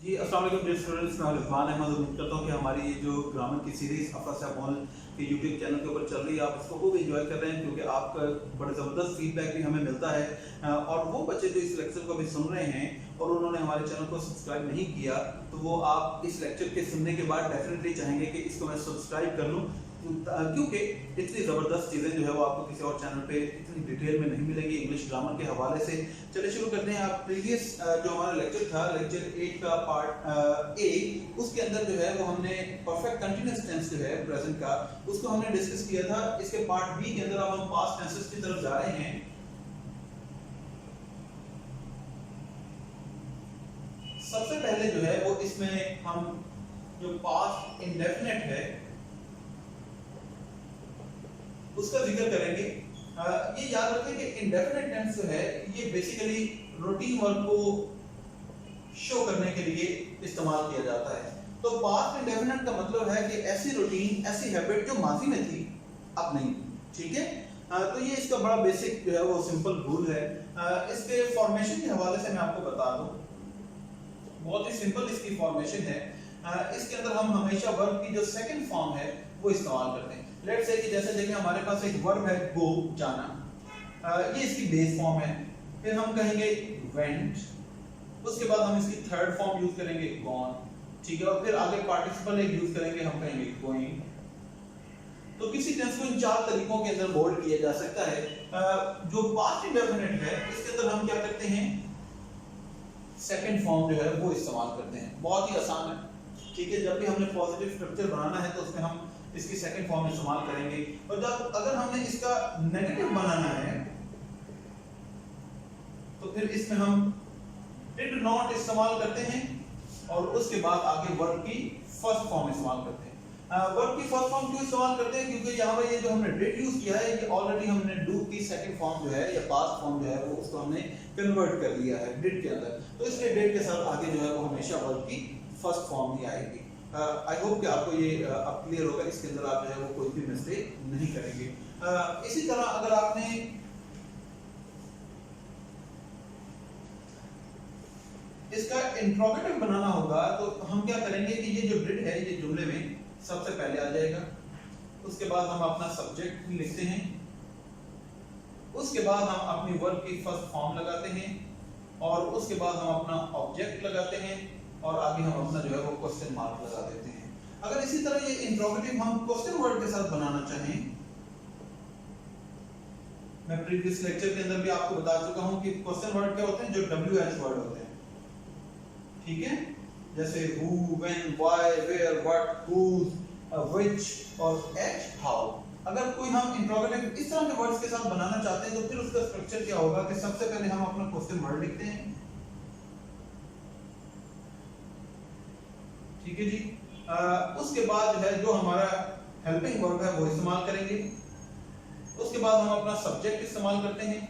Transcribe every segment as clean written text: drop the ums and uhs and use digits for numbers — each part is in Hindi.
जी अस्सलाम वालेकुम डियर स्टूडेंट्स, मैं रिजवान अहमद उम्मीद करता हूँ कि हमारी ये जो ग्रामर की सीरीज़ अफसा मॉल के यूट्यूब चैनल के ऊपर चल रही है, आप इसको खूब एंजॉय कर रहे हैं क्योंकि आपका बड़ा ज़बरदस्त फीडबैक भी हमें मिलता है। और वो बच्चे जो इस लेक्चर को अभी सुन रहे हैं और उन्होंने हमारे चैनल को सब्सक्राइब नहीं किया, तो वो आप इस लेक्चर के सुनने के बाद डेफिनेटली चाहेंगे कि इसको मैं सब्सक्राइब कर लूँ, क्योंकि इतनी ज़बरदस्त चीज़ें जो है वो आपको किसी और चैनल पे इतनी डिटेल में नहीं मिलेंगी इंग्लिश ग्रामर के हवाले से। चलिए शुरू करते हैं। आप प्रीवियस जो हमारा लेक्चर था, लेक्चर 8 का पार्ट ए, उसके अंदर जो है वो हमने परफेक्ट कंटिन्यूअस टेंस जो है प्रेजेंट का, उसको हमने डिस्कस किया था। इसके पार्ट बी के अंदर अब हम पास्ट टेंसेस की तरफ जा रहे हैं। सबसे पहले जो है वो इसमें हम जो पास्ट इंडेफिनिट है उसका जिक्र करेंगे। ये याद रखें कि इंडेफिनिट टेंस जो है ये बेसिकली रूटीन वर्क को शो करने के लिए इस्तेमाल किया जाता है। तो पास्ट इंडेफिनिट का मतलब है कि ऐसी रूटीन, ऐसी हैबिट जो माजी में थी अब नहीं, ठीक है। तो ये इसका बड़ा बेसिक जो है वो सिंपल रूल है। इसके फॉर्मेशन के हवाले से मैं आपको बता दूं, बहुत ही सिंपल इसकी फॉर्मेशन है। इसके अंदर हम हमेशा वर्ब की जो सेकंड फॉर्म है वो इस्तेमाल करते हैं। लेट्स से कि जैसे देखिए हमारे पास एक वर्ब है गो, जाना, ये इसकी बेस फॉर्म है। फिर हम कहेंगे वेंट, उसके बाद हम इसकी थर्ड फॉर्म यूज करेंगे गॉन, ठीक है। और फिर आगे पार्टिसिपल एक यूज करेंगे, हम कहेंगे गोइंग। तो किसी टेंस को इन चार तरीकों के अंदर मोल्ड किया जा सकता है। जो पास्ट इंडेफिनिट है इसके अंदर हम क्या करते हैं, सेकंड फॉर्म जो है वो इस्तेमाल करते हैं। बहुत ही आसान है, ठीक है। जब भी हमने पॉजिटिव स्ट्रक्चर बनाना है तो उसमें हम इसकी सेकंड फॉर्म इस्तेमाल करेंगे। और जब अगर हमने इसका नेगेटिव बनाना है तो फिर इसमें हम डिड नॉट इस्तेमाल करते हैं और उसके बाद आगे वर्ब की फर्स्ट फॉर्म इस्तेमाल करते हैं। वर्ब की फर्स्ट फॉर्म क्यों इस्तेमाल करते हैं, क्योंकि यहाँ पर ये जो हमने डिड यूज किया है ये ऑलरेडी हमने डू की सेकंड फॉर्म जो है या पास्ट फॉर्म जो है वो उसको हमने कन्वर्ट कर लिया है डिड के अंदर। तो इसलिए डिड के साथ आगे जो है वो हमेशा वर्ब की फर्स्ट फॉर्म ही आएगी। आई होप कि आपको ये अब क्लियर होगा, इसके अंदर आप जो है वो कोई भी मिस्टेक नहीं करेंगे। इसी तरह अगर आपने इसका इंट्रोगेटिव बनाना होगा तो हम क्या करेंगे कि ये जो डिड है ये जुमले में सबसे पहले आ जाएगा। उसके बाद हम अपना सब्जेक्ट लिखते हैं, उसके बाद हम अपनी वर्ब की फर्स्ट फॉर्म लगाते हैं और उसके बाद हम अपना ऑब्जेक्ट लगाते हैं और आगे हम अपना जो है वो क्वेश्चन मार्क लगा देते हैं। अगर इसी तरह ये इंट्रोगेटिव हम क्वेश्चन वर्ड के साथ बनाना चाहें, मैं प्रीवियस लेक्चर के अंदर भी आपको बता चुका हूं कि क्वेश्चन वर्ड क्या होते हैं, जो WH वर्ड होते हैं, ठीक है। जैसे who, when, why, where, what, whose, which और at, how। अगर कोई हम इंट्रोगेटिव इस तरह के वर्ड्स के साथ बनाना चाहते हैं तो फिर उसका स्ट्रक्चर क्या होगा कि सबसे पहले हम अपना क्वेश्चन वर्ड लिखते हैं, ठीक है जी। उसके बाद जो है जो हमारा हेल्पिंग वर्ब है वो इस्तेमाल करेंगे, उसके बाद हम अपना सब्जेक्ट इस्तेमाल करते हैं,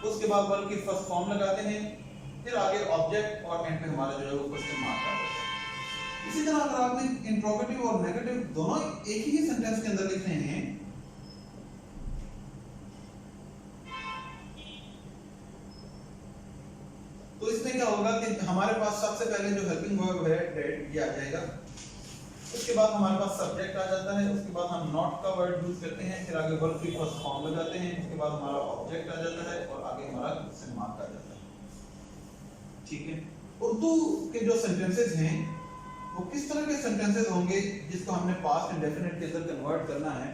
उसके बाद वर्ब की फर्स्ट फॉर्म लगाते हैं, फिर आगे ऑब्जेक्ट और एंड पे हमारा जो है वो क्वेश्चन मार्क आ जाता है। इसी तरह अगर आपने इंट्रोगेटिव और नेगेटिव दोनों एक ही सेंटेंस के अंदर लिख रहे हैं तो इसमें क्या होगा कि हमारे पास सबसे पहले जो हेल्पिंग वर्ब है डेड ये आ जाएगा, उसके बाद हमारे पास सब्जेक्ट आ जाता है, उसके बाद हम नॉट का वर्ड यूज करते हैं, फिर आगे वर्ब की फर्स्ट फॉर्म लगाते हैं, उसके बाद हमारा ऑब्जेक्ट आ जाता है और आगे हमारा क्वेश्चन मार्क आ जाता है, ठीक है। उर्दू के जो सेंटेंसेस हैं वो किस तरह के सेंटेंसेस होंगे जिसको हमने पास्ट इंडेफिनिट के अंदर कन्वर्ट करना है।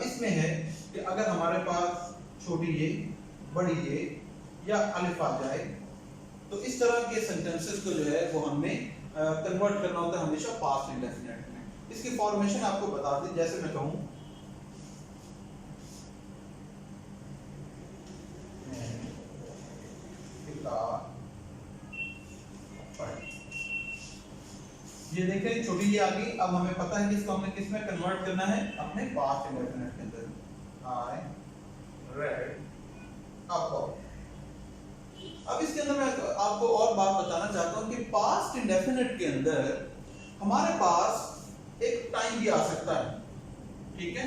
इसमें है कि अगर हमारे पास छोटी ये, बड़ी ये या अलिफ आ जाए तो इस तरह के सेंटेंसेस को जो है वो हमने कन्वर्ट करना होता है हमेशा पास्ट इंडेफिनिट में। इसकी फॉर्मेशन आपको बता दें, जैसे मैं कहूं ये देखें छोटी ये आ गई। अब हमें पता है कि इसको हमने किस में कन्वर्ट करना है, अपने पास्ट इंडेफिनिट के अंदर। आई रेड अ। अब इसके अंदर मैं आपको और बात बताना चाहता हूं कि पास्ट इंडेफिनिट के अंदर हमारे पास एक टाइम भी आ सकता है, ठीक है।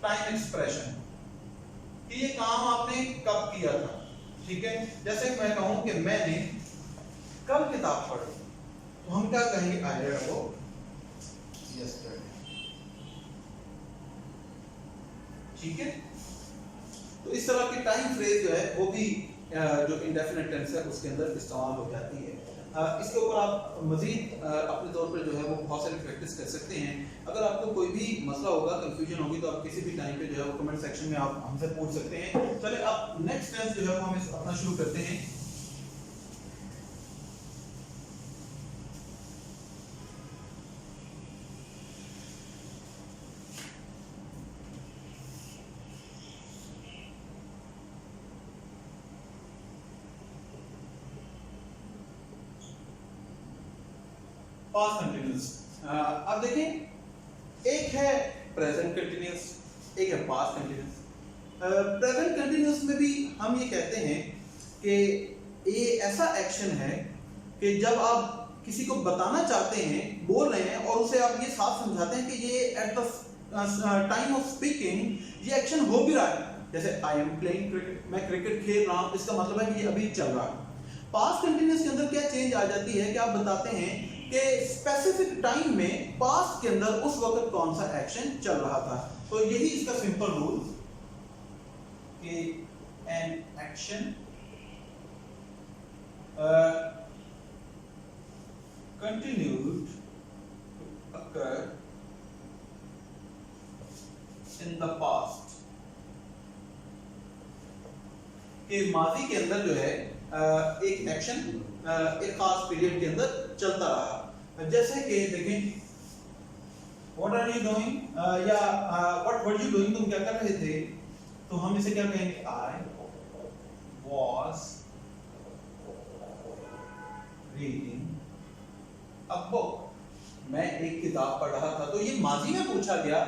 टाइम एक्सप्रेशन कि ये काम आपने कब किया था, ठीक है। जैसे मैं कहूं कि मैंने कल किताब पढ़ी, तो हम क्या कहेंगे? I read a book yesterday. ठीक है, तो इस तरह की टाइम फ्रेज जो है वो भी जो इंडेफिनिट टेंस है उसके अंदर इस्तेमाल हो जाती है। इसके ऊपर आप मजीद अपने तौर पर जो है वो बहुत सारी प्रैक्टिस कर सकते हैं। अगर आपको कोई भी मसला होगा, कंफ्यूजन होगी, तो आप किसी भी टाइम पे जो है वो कमेंट सेक्शन में आप हमसे पूछ सकते हैं। चलिए अब नेक्स्ट टेंस जो है वो हम अपना शुरू करते हैं। Past continuous. अब देखें, एक है प्रेजेंट कंटिन्यूअस, एक है पास्ट कंटिन्यूअस। प्रेजेंट कंटिन्यूअस में भी हम ये कहते हैं कि ये ऐसा एक्शन है कि जब आप किसी को बताना चाहते हैं, बोल रहे हैं, और उसे आप ये साफ समझाते हैं कि ये at the time of speaking ये एक्शन हो भी रहा है। जैसे आई एम प्लेइंग क्रिकेट, मैं क्रिकेट खेल रहा हूं, इसका मतलब है कि ये अभी चल रहा है। पास्ट कंटिन्यूअस के अंदर क्या चेंज आ जाती है कि आप बताते हैं कि स्पेसिफिक टाइम में पास्ट के अंदर उस वक्त कौन सा एक्शन चल रहा था। तो यही इसका सिंपल रूल कि an action continued to occur in the past, कि माजी के अंदर जो है एक एक्शन एक खास पीरियड के अंदर चलता रहा। जैसे कि देखें, व्हाट आर यू डूइंग, या व्हाट वर यू डूइंग, तुम क्या कर रहे थे, तो हम इसे क्या कहेंगे? I was reading a book, मैं एक किताब पढ़ रहा था। तो ये माजी में पूछा गया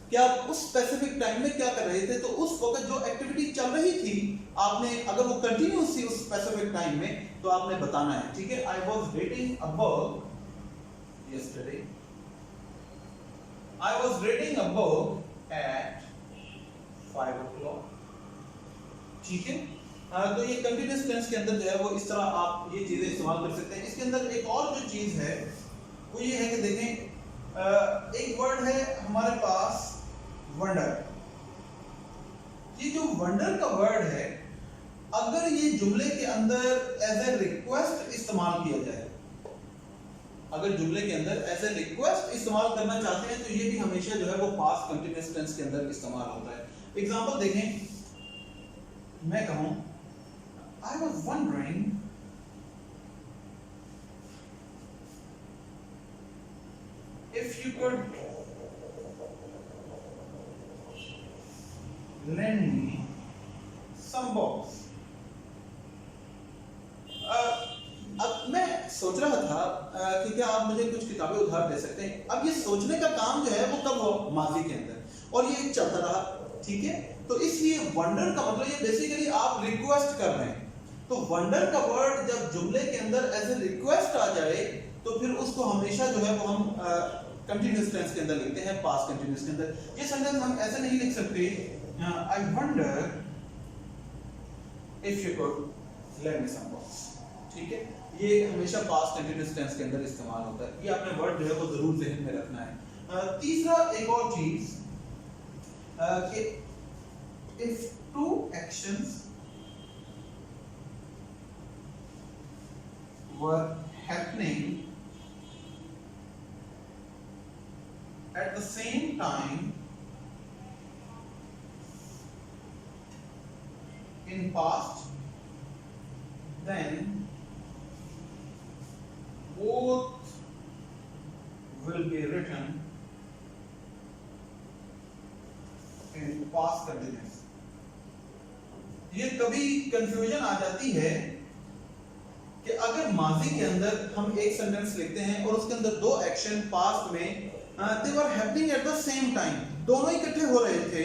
कि आप उस स्पेसिफिक टाइम में क्या कर रहे थे, तो उस वक्त जो एक्टिविटी चल रही थी आपने, अगर वो कंटिन्यूअस थी उस स्पेसिफिक टाइम में, तो आपने बताना है। ठीक है, I was reading a book yesterday, I was reading a book at 5 o'clock। ठीक है, तो ये कंटिन्यूअस टेंस के अंदर जो है वो इस तरह आप ये चीजें इस्तेमाल कर सकते हैं। इसके अंदर एक और जो चीज है वो ये है कि देखें, एक वर्ड है हमारे पास वंडर। ये जो वंडर का वर्ड है, अगर ये जुमले के अंदर एज ए रिक्वेस्ट इस्तेमाल किया जाए, अगर जुमले के अंदर एज ए रिक्वेस्ट इस्तेमाल करना चाहते हैं, तो ये भी हमेशा जो है वो पास्ट कंटिन्यूअस टेंस के अंदर इस्तेमाल होता है। एग्जांपल देखें, मैं कहूं I was wondering if you could lend me some books। अब मैं सोच रहा था कि क्या आप मुझे कुछ किताबें उधार दे सकते हैं। अब ये सोचने का काम जो है वो कब हो? माजी के अंदर, और ये चलता रहा। ठीक है, तो इसलिए वंडर का मतलब ये बेसिकली आप रिक्वेस्ट कर रहे हैं। तो वंडर का वर्ड जब जुमले के अंदर एज ए रिक्वेस्ट आ जाए, तो फिर उसको हमेशा जो है वो हम कंटिन्यूअस टेंस के अंदर लिखते हैं, पास्ट कंटिन्यूअस के अंदर। ये सेंटेंस हम ऐसे नहीं लिख सकते, I wonder if you could lend me some books. ठीक है, ये हमेशा पास्ट कंटिन्यूअस टेंस के अंदर इस्तेमाल होता है। ये आपने वर्ड जो है वो जरूर ज़हन में रखना है। तीसरा एक और चीज कि if two actions were happening at the same time in past, then both will be written in past continuous। ये कभी कंफ्यूजन आ जाती है कि अगर माजी के अंदर हम एक सेंटेंस लिखते हैं और उसके अंदर दो एक्शन पास्ट में they were happening at the same time, दोनों इकट्ठे हो रहे थे,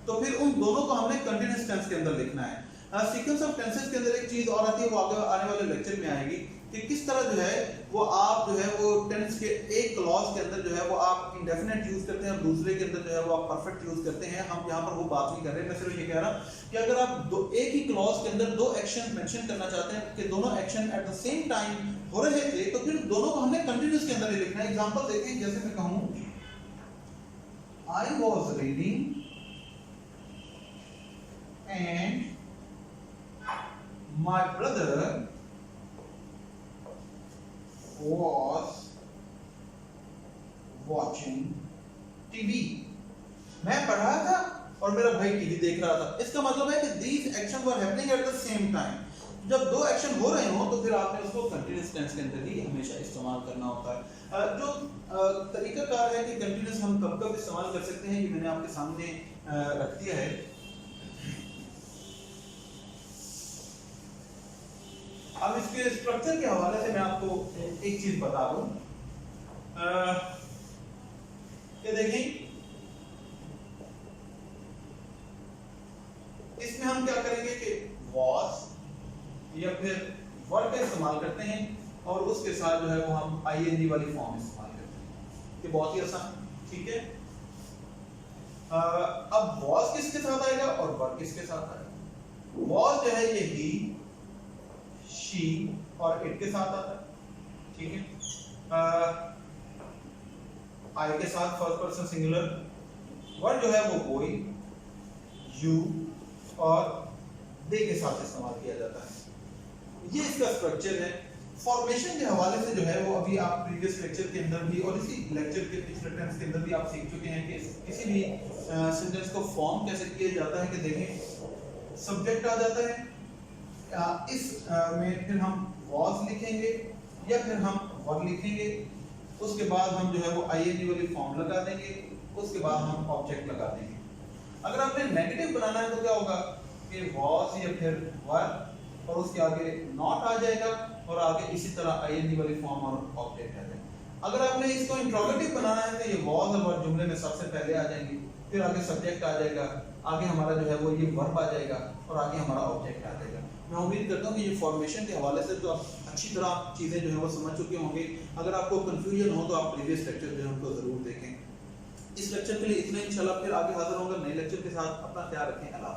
तो फिर उन दोनों को हमने कंटिन्यूअस टेंस के अंदर लिखना है। सीक्वेंस ऑफ टेंसेस के अंदर एक चीज और आती है, वो आगे आने वाले लेक्चर में आएगी कि किस तरह जो है वो आप जो है वो टेंस के एक क्लॉज के अंदर जो है वो आप इंडेफिनिट यूज करते हैं और दूसरे के अंदर जो है वो आप परफेक्ट यूज करते हैं। हम यहाँ पर वो बात नहीं कर रहे हैं, मैं सिर्फ ये कह रहा हूँ कि अगर आप एक ही क्लॉज के अंदर दो एक्शन मेंशन करना चाहते हैं कि दोनों action at the same time हो रहे थे, तो फिर दोनों को हमने कंटिन्यूस के अंदर ही लिखना है। एग्जांपल देखिए, जैसे मैं कहूँ आई was reading and my brother was watching TV। मैं पढ़ रहा था और मेरा भाई टीवी देख रहा था। इसका मतलब है कि these actions were happening at the same time। जब दो एक्शन हो रहे हो तो फिर आपने उसको कंटिन्यूस टेंस के अंदर ही हमेशा इस्तेमाल करना होता है। जो तरीकाकार है कि कंटिन्यूस हम कब कब इस्तेमाल कर सकते हैं, ये मैंने आपके सामने रख दिया है। अब इसके स्ट्रक्चर के हवाले से मैं आपको एक चीज बता दूं। ये देखें, इसमें हम क्या करेंगे कि was या फिर वर्ब का इस्तेमाल करते हैं और उसके साथ जो है वो हम ing वाली फॉर्म इस्तेमाल करते हैं। ये बहुत ही आसान, ठीक है। अब was किसके साथ आएगा और वर्ब किसके साथ आएगा। was जो है ये he, she और it के साथ आता है, ठीक है। I के साथ फर्स्ट पर्सन सिंगुलर। वर्ब जो है वो boy, you और they के साथ इस्तेमाल किया जाता है। ये इसका स्ट्रक्चर है। फॉर्मेशन के हवाले से जो है वो अभी आप प्रीवियस लेक्चर के अंदर भी और इसी लेक्चर के पिछले टेंस के अंदर भी आप सीख चुके हैं कि किसी भी सेंटेंस को फॉर्म कैसे किया जाता है। कि देखें, सब्जेक्ट आ जाता है, इस में फिर हम was लिखेंगे या फिर हम verb लिखेंगे, उसके बाद हम जो है वो ing वाली फॉर्म लगा देंगे, उसके बाद हम ऑब्जेक्ट लगा देंगे। अगर आपने नेगेटिव बनाना है तो क्या होगा कि was या फिर verb और उसके आगे not आ जाएगा और आगे इसी तरह ing वाली फॉर्म और ऑब्जेक्ट आ जाएगा। अगर आपने इसको इंट्रोगेटिव बनाना है तो ये was और verb जुमले में सबसे पहले आ जाएंगे, फिर आगे सब्जेक्ट आ जाएगा, आगे हमारा जो है वो ये वर्ब आ जाएगा और आगे हमारा ऑब्जेक्ट आ जाएगा। मैं उम्मीद करता हूँ कि ये फॉर्मेशन के हवाले से तो आप अच्छी तरह चीज़ें जो है वो समझ चुके होंगे। अगर आपको कंफ्यूजन हो तो आप प्रीवियस लेक्चर जो है उनको ज़रूर देखें। इस लेक्चर के लिए इतना, इंशाल्लाह फिर आगे हाजिर होंगे नए लेक्चर के साथ। अपना ख्याल रखें। अल्लाह।